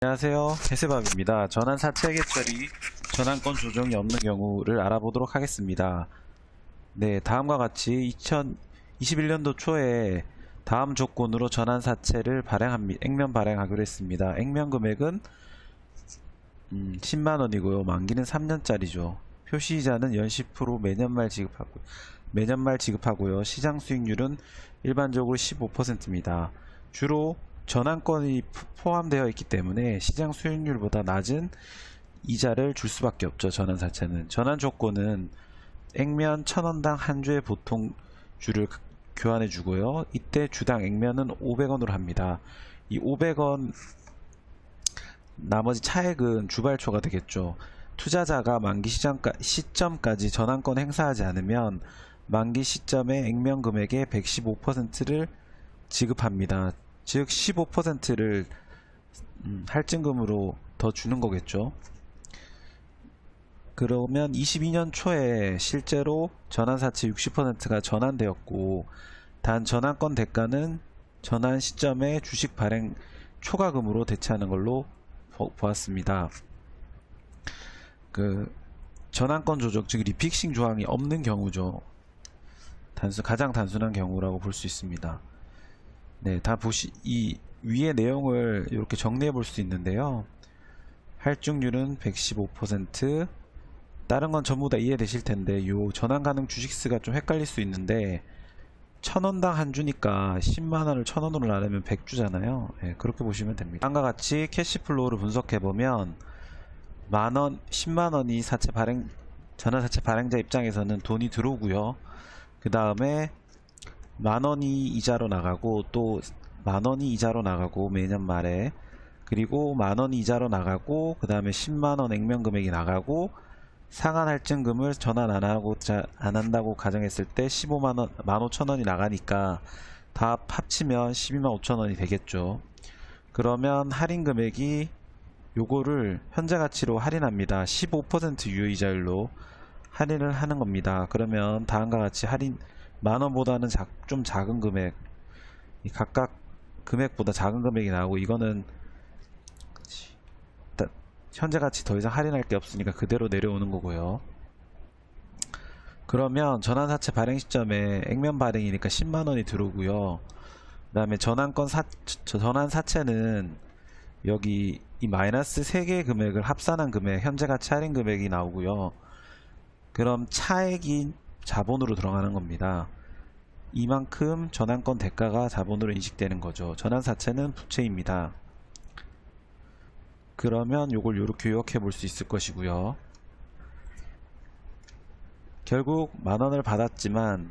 안녕하세요. 해세밥입니다. 전환사채 처리, 전환권 조정이 없는 경우를 알아보도록 하겠습니다. 네, 다음과 같이 2021년도 초에 다음 조건으로 전환사채를 액면 발행하기로 했습니다. 액면 금액은 10만원이고요. 만기는 3년짜리죠. 표시이자는 연 10% 매년 말 지급하고요. 시장 수익률은 일반적으로 15%입니다. 주로 전환권이 포함되어 있기 때문에 시장 수익률보다 낮은 이자를 줄 수밖에 없죠. 전환사채는. 전환 조건은 액면 1000원당 한 주에 보통 주를 교환해 주고요. 이때 주당 액면은 500원으로 합니다. 이 500원 나머지 차액은 주발초가 되겠죠. 투자자가 만기 시점까지 전환권 행사하지 않으면 만기 시점의 액면 금액의 115%를 지급합니다. 즉 15%를 할증금으로 더 주는 거겠죠. 그러면 22년 초에 실제로 전환사채 60%가 전환되었고, 단 전환권 대가는 전환 시점에 주식 발행 초과금으로 대체하는 걸로 보았습니다. 전환권 조정, 즉 리픽싱 조항이 없는 경우죠. 가장 단순한 경우라고 볼 수 있습니다. 네, 이 위의 내용을 이렇게 정리해 볼 수 있는데요. 할증률은 115%, 다른 건 전부 다 이해되실 텐데, 요 전환 가능 주식수가 좀 헷갈릴 수 있는데, 1000원당 한 주니까 10만원을 1000원으로 나누면 100주잖아요. 네, 그렇게 보시면 됩니다. 다음과 같이 캐시플로우를 분석해 보면, 10만원이 전환사채 발행자 입장에서는 돈이 들어오고요. 그 다음에 만원이 이자로 나가고, 또 만원이 이자로 나가고, 매년 말에, 그리고 만원이 이자로 나가고, 그 다음에 10만원 액면 금액이 나가고, 상한 할증금을 전환 안 한다고 가정했을 때 15만원, 15,000원이 나가니까 다 합치면 12만 5천원이 되겠죠. 그러면 할인 금액이 요거를 현재 가치로 할인합니다. 15% 유효이자율로 할인을 하는 겁니다. 그러면 다음과 같이 만원보다는 좀 작은 금액, 각각 금액보다 작은 금액이 나오고, 이거는 현재 가치 더 이상 할인할 게 없으니까 그대로 내려오는 거고요. 그러면 전환사채 발행 시점에 액면 발행이니까 10만원이 들어오고요. 그 다음에 전환사채는 여기 이 마이너스 3개의 금액을 합산한 금액, 현재 가치 할인 금액이 나오고요. 그럼 차액이 자본으로 들어가는 겁니다. 이만큼 전환권 대가가 자본으로 인식되는 거죠. 전환사채는 부채입니다. 그러면 요걸 요렇게 요약해 볼 수 있을 것이고요. 결국 만원을 받았지만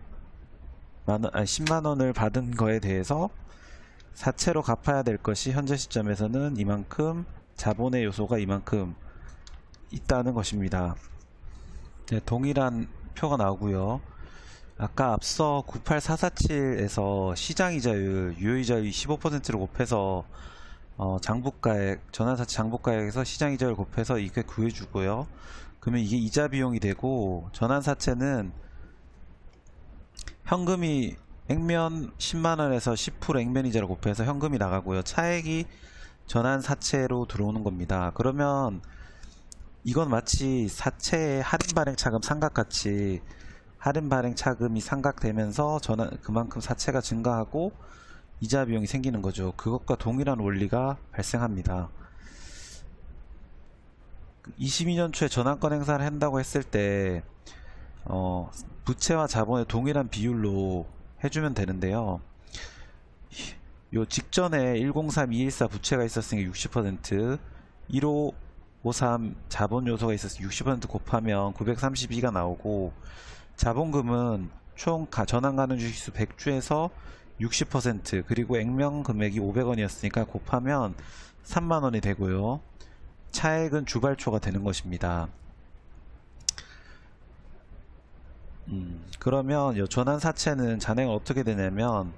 10만원을 받은 거에 대해서 사채로 갚아야 될 것이 현재 시점에서는 이만큼, 자본의 요소가 이만큼 있다는 것입니다. 네, 동일한 표가 나오고요. 아까 앞서 98447에서 시장이자율, 유효이자율 15%를 곱해서 전환사채 장부가액에서 시장이자율 곱해서 이게 구해주고요. 그러면 이게 이자 비용이 되고, 전환사채는 현금이 액면 10만원에서 10% 액면이자를 곱해서 현금이 나가고요. 차액이 전환사채로 들어오는 겁니다. 그러면 이건 마치 사채의 할인 발행 차금 삼각같이 할인 발행 차금이 삼각되면서 그만큼 사채가 증가하고 이자 비용이 생기는 거죠. 그것과 동일한 원리가 발생합니다. 22년 초에 전환권 행사를 한다고 했을 때 부채와 자본의 동일한 비율로 해주면 되는데요. 요 직전에 103, 214 부채가 있었으니까 60%, 1553 자본 요소가 있어서 60% 곱하면 932가 나오고, 자본금은 총 전환 가능 주식수 100주에서 60%, 그리고 액면 금액이 500원이었으니까 곱하면 3만원이 되고요. 차액은 주발초가 되는 것입니다. 그러면 이 전환사채는 잔해가 어떻게 되냐면,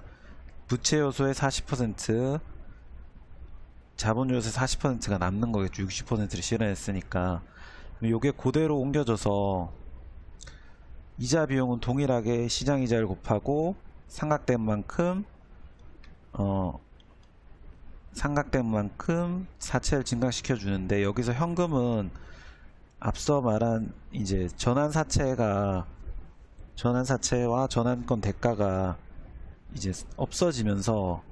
부채 요소의 40%, 자본 요소의 40%가 남는 거겠죠. 60%를 실현했으니까. 요게 그대로 옮겨져서 이자 비용은 동일하게 시장이자를 곱하고 삼각된 만큼 삼각된 만큼 사채를 증가시켜 주는데, 여기서 현금은 앞서 말한 이제 전환사채와 전환권 대가가 이제 없어지면서,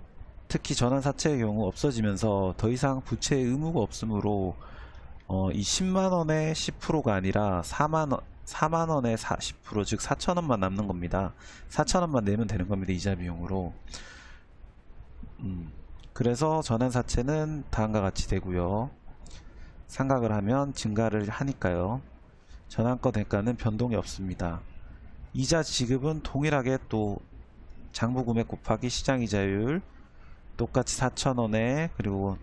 특히 전환사채의 경우 없어지면서 더 이상 부채의 의무가 없으므로 이 10만원의 10%가 아니라 4만원의 40%, 즉 4천원만 남는 겁니다. 4천원만 내면 되는 겁니다. 이자 비용으로. 그래서 전환사채는 다음과 같이 되고요. 상각을 하면 증가를 하니까요. 전환권 대가는 변동이 없습니다. 이자 지급은 동일하게 또 장부금액 곱하기 시장이자율 똑같이 4천원에, 그리고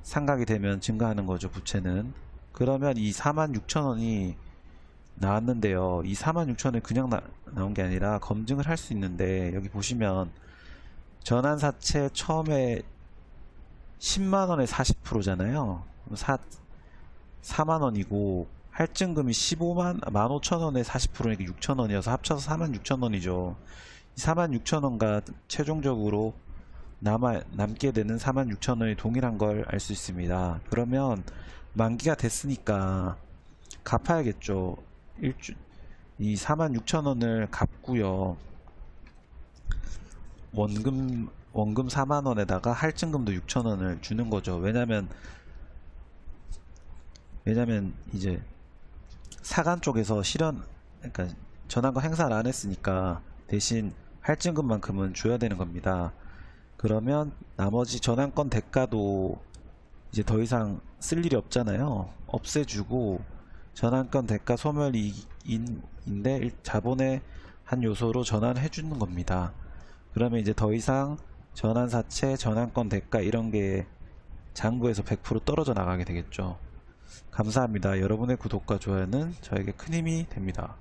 상각이 되면 증가하는 거죠. 부채는. 그러면 이 46,000원이 나왔는데요. 이 46,000원이 그냥 나온 게 아니라 검증을 할 수 있는데, 여기 보시면 전환사채 처음에 10만원에 40%잖아요. 4만원이고 할증금이 15,000원에 40%니까 6,000원이어서 합쳐서 46,000원이죠. 이 46,000원과 최종적으로 남게 되는 46,000원이 동일한 걸 알 수 있습니다. 그러면 만기가 됐으니까 갚아야겠죠. 이 46,000원을 갚고요. 원금 4만원에다가 할증금도 6,000원을 주는 거죠. 왜냐면 이제 사간 쪽에서 그러니까 전환권 행사를 안 했으니까 대신 할증금만큼은 줘야 되는 겁니다. 그러면 나머지 전환권 대가도 이제 더 이상 쓸 일이 없잖아요. 없애주고 전환권 대가 소멸이익인데 자본의 한 요소로 전환해 주는 겁니다. 그러면 이제 더 이상 전환사채, 전환권 대가 이런 게 장부에서 100% 떨어져 나가게 되겠죠. 감사합니다. 여러분의 구독과 좋아요는 저에게 큰 힘이 됩니다.